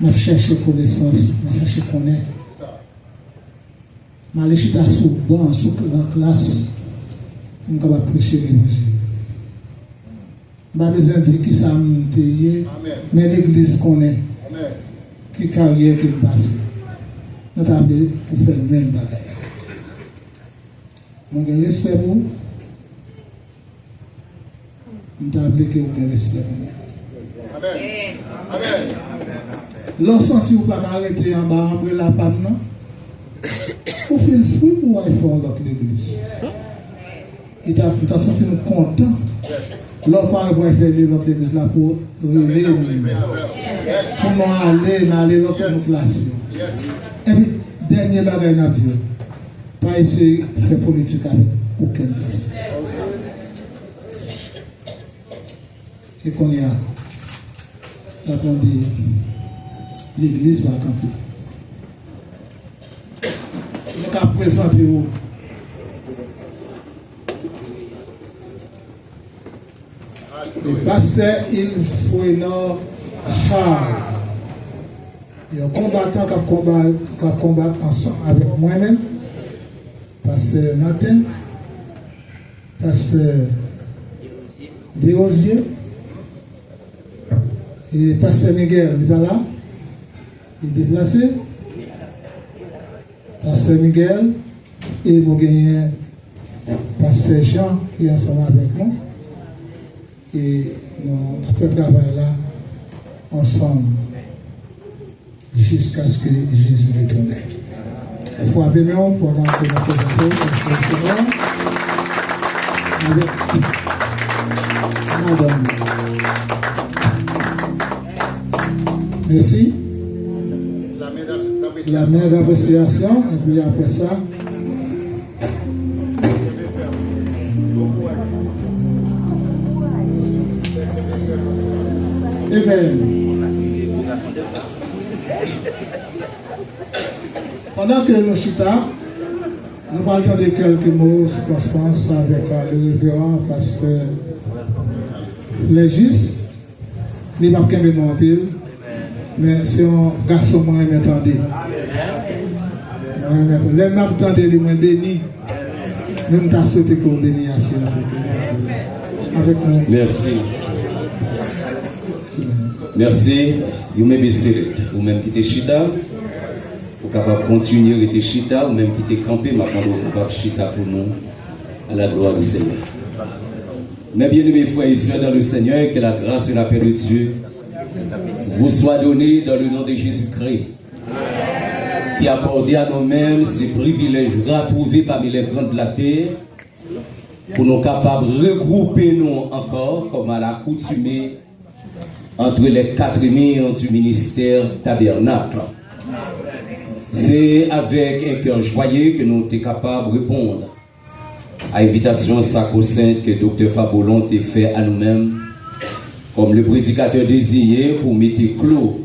Je cherche connaissance, je cherche connaître. Je vais aller sur le banc, sur la classe, je vais prêcher l'évangile. Je vais besoin de dire qui ça me paye, mais l'église connaît. Qui carrière qui passe. Nous avons pour faire le même bagage. Nous avons respect pour vous. Nous avons que vous avez respect pour nous. Amen. Amen. Lorsque si vous ne pouvez pas arrêter en bas, en la panne, vous faites le fruit pour aller faire l'autre l'église. Et tu as senti nous content. Lorsque vous allez faire l'autre l'église là pour relayer nous. Pour nous aller l'autre classe. Et puis, dernier bagage, nous dit, pas essayer de faire politique avec aucun test. Et qu'on y a, on dit, l'église va camper. Nous avons présenté vous. Le pasteur, il faut Charles. Il y a un combattant qui combat ensemble avec moi-même, pasteur Nathan, pasteur Desrosiers, et pasteur Miguel, il est là, il est déplacé. Pasteur Miguel, et vous gagnez pasteur Jean qui est ensemble avec nous. Et nous avons fait travail là ensemble jusqu'à ce que Jésus retourne. Il faut appeler nous pour rentrer dans le présenter avec Madame. Merci. La main d'appréciation, et puis après ça, eh bien, pendant que nous chita, nous parlons de quelques mots, circonstances avec le révérend pasteur Légis. Il n'a pas qu'un en pile, mais c'est un garçon moins m'entendez. Les m'entendez, attendez les moins bénis. Même t'as souhaité qu'on bénisse avec nous. Merci. Merci. Vous même vous même qui êtes chita, vous capable continuer à être chita, ou même qui êtes campé, ma vous capable chita pour nous à la gloire du Seigneur. Mes bien-aimés frères et sœurs dans le Seigneur, que la grâce et la paix de Dieu vous soient données dans le nom de Jésus-Christ, qui a accordé à nous-mêmes ces privilèges retrouvés parmi les grands de la terre, pour nous capables de regrouper nous encore, comme à l'accoutumée, entre les quatre murs du ministère tabernacle. C'est avec un cœur joyeux que nous sommes capables de répondre à l'invitation sacro-sainte que Dr Fabolon a fait à nous-mêmes, comme le prédicateur désiré pour mettre clos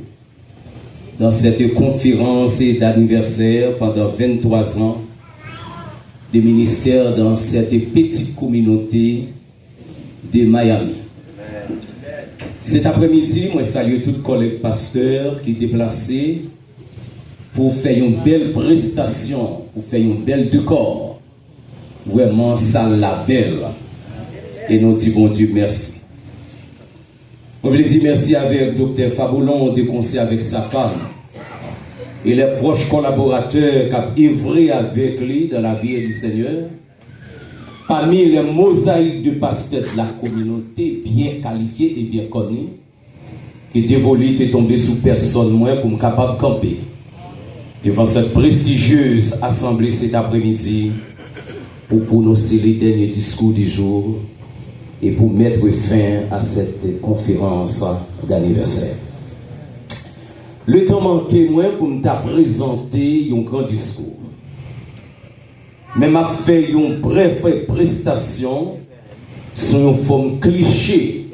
dans cette conférence d'anniversaire pendant 23 ans des ministères dans cette petite communauté de Miami. Cet après-midi, moi salue tout collègue pasteur qui est déplacé pour faire une belle prestation, pour faire une belle décor. Vraiment, ça la belle. Et nous disons bon Dieu merci. On veut dire merci avec Dr Fabolon, de conseil avec sa femme et les proches collaborateurs qui ont œuvré avec lui dans la vie du Seigneur. Parmi les mosaïques de pasteurs de la communauté, bien qualifiés et bien connus, qui dévolus et tombés sous personne moins pour me capable de camper devant cette prestigieuse assemblée cet après-midi pour prononcer les derniers discours du jour et pour mettre fin à cette conférence d'anniversaire. Le temps manqué moins pour me présenter un grand discours. Mais m'a fait une brève prestation sur une forme cliché.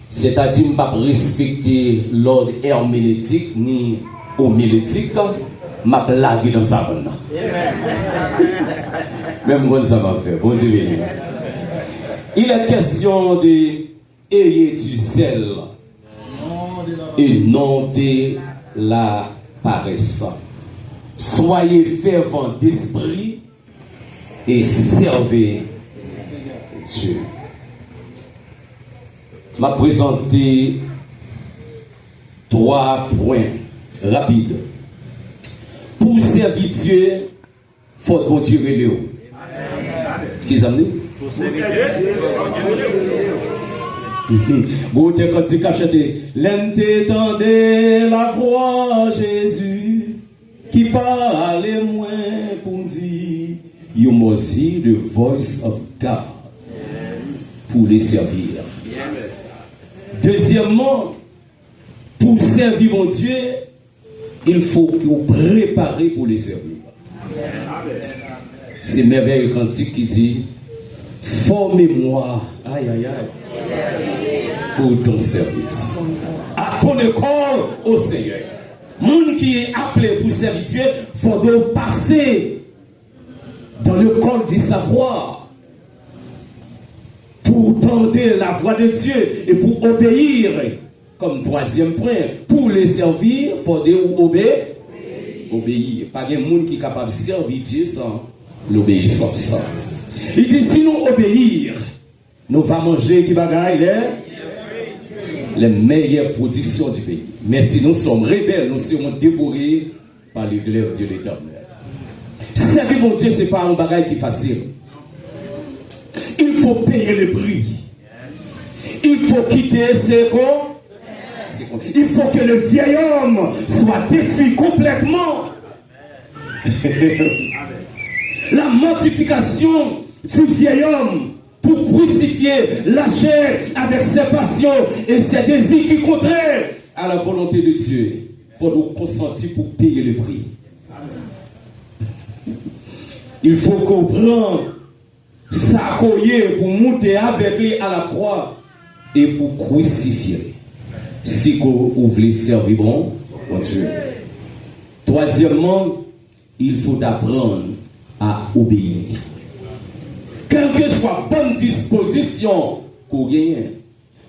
C'est-à-dire que je ne vais pas respecter l'ordre herméneutique ni homilétique. Je vais blaguer dans sa bonne. Même quand ça va faire. Bon Dieu. Il est question de ayez du zèle et non de la paresse. Soyez fervents d'esprit et servez Dieu. M'a présenté 3 points rapides. Pour servir Dieu, il faut que Dieu relève. Qui s'en dit? Pour servir Dieu, vous êtes quand tu caches, l'entendez la voix Jésus qui parle moins pour dire, you must hear the voice of God pour les servir. Deuxièmement, pour servir mon Dieu, il faut que vous préparez pour les servir. C'est merveilleux cantique qui dit, formez-moi, aïe aïe aïe, pour ton service. À ton école au Seigneur. Monde qui est appelé pour servir Dieu, il faut donc passer dans l'école du savoir pour tendre la voix de Dieu et pour obéir. Comme 3e point, pour les servir, il faut obéir. Pas de monde qui est capable de servir Dieu sans l'obéissance. Il dit, si nous obéir, nous allons manger qui bagaille les meilleures productions du pays. Mais si nous sommes rebelles, nous serons dévorés par le glaive de Dieu l'Éternel. Servir mon Dieu, ce n'est pas un bagage qui est facile. Il faut payer le prix. Il faut quitter ses corps. Il faut que le vieil homme soit détruit complètement. La mortification du vieil homme pour crucifier la chair avec ses passions et ses désirs qui contraires à la volonté de Dieu. Il faut nous consentir pour payer le prix. Il faut comprendre s'accoyer pour monter avec lui à la croix et pour crucifier. Si vous voulez servir bon Dieu. Troisièmement, il faut apprendre à obéir. Quelle que soit bonne disposition qu'on gagne,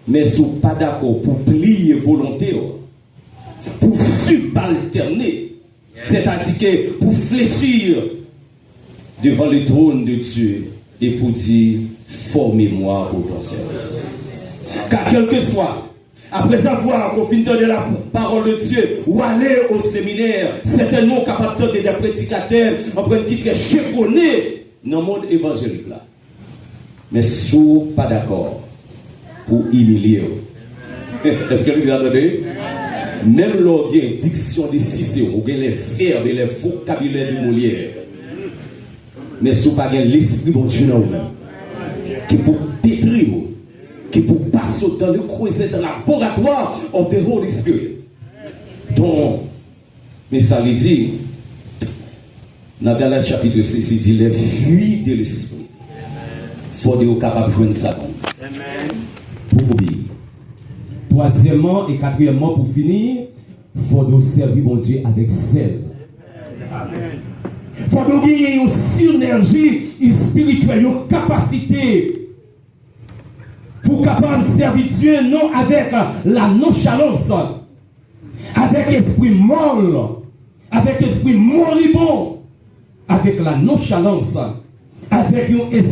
mais si vous n'êtes pas d'accord pour plier volonté, pour subalterner, c'est-à-dire que pour fléchir devant le trône de Dieu et pour dire, formez-moi pour ton service. Car quel que soit, après avoir fini de la parole de Dieu ou aller au séminaire, certainement capable de des prédicateurs en train de titre chevronné dans le monde évangélique là. Mais si vous n'êtes pas d'accord pour humilier, est-ce que vous entendez? Même l'organe, diction de Cicéron, les verbes et les vocabulaires de Molière, mais si vous n'avez pas l'esprit bon Dieu dans vous-même, qui pour détruire, qui pour passer dans le creuset, dans le laboratoire of the Holy Spirit. Donc, mais ça veut dire, dans Galates chapitre 6, il dit les fruits de l'esprit. Il faut être capable de jouer ça. Pour obéir. Troisièmement et quatrièmement, pour finir, il faut nous servir mon Dieu avec zèle. Il faut nous gagner une synergie spirituelle, une capacité pour capable de servir Dieu, non avec la nonchalance, avec esprit molle, avec esprit moribond, avec la nonchalance, avec un esprit